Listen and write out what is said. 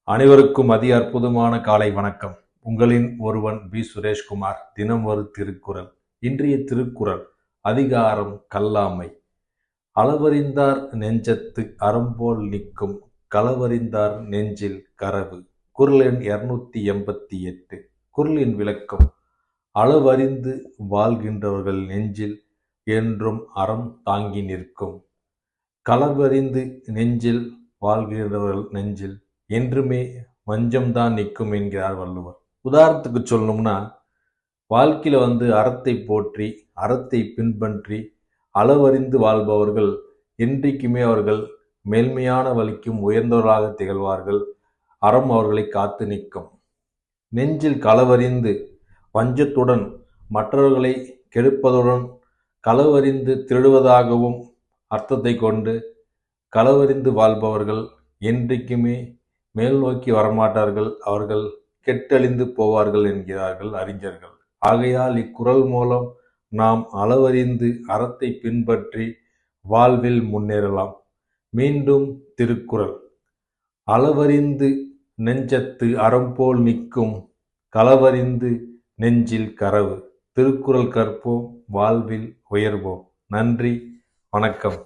அனைவருக்கும் அதி அற்புதமான காலை வணக்கம். உங்களின் ஒருவன் பி சுரேஷ்குமார். தினம் ஒரு திருக்குறள். இன்றைய திருக்குறள் அதிகாரம் கல்லாமை. அளவறிந்தார் நெஞ்சத்து அறம்போல் நிற்கும் களவறிந்தார் நெஞ்சில் கரவு. குறள் எண் 288. குறளின் விளக்கம்: அளவறிந்து வாழ்கின்றவர்கள் நெஞ்சில் என்றும் அறம் தாங்கி நிற்கும். களவறிந்து நெஞ்சில் வாழ்கின்றவர்கள் நெஞ்சில் என்றுமே வஞ்சம்தான் நிற்கும் என்கிறார் வள்ளுவர். உதாரணத்துக்கு சொல்லணும்னா, வாழ்க்கையில அறத்தை போற்றி அறத்தை பின்பற்றி அளவறிந்து வாழ்பவர்கள் என்றைக்குமே அவர்கள் மேன்மையான வழிக்கும் உயர்ந்தவர்களாக திகழ்வார்கள். அறம் அவர்களை காத்து நிற்கும். நெஞ்சில் களவறிந்து வஞ்சத்துடன் மற்றவர்களை கெடுப்பதுடன் களவறிந்து திருடுவதாகவும் அர்த்தத்தை கொண்டு களவறிந்து வாழ்பவர்கள் என்றைக்குமே மேல் நோக்கி வரமாட்டார்கள். அவர்கள் கெட்டழிந்து போவார்கள் என்கிறார்கள் அறிஞர்கள். ஆகையால் இக்குறள் மூலம் நாம் அளவறிந்து அறத்தை பின்பற்றி வாழ்வில் முன்னேறலாம். மீண்டும் திருக்குறள்: அளவறிந்து நெஞ்சத்து அறம்போல் நிற்கும் களவறிந்து நெஞ்சில் கரவு. திருக்குறள் கற்போம், வாழ்வில் உயர்வோம். நன்றி, வணக்கம்.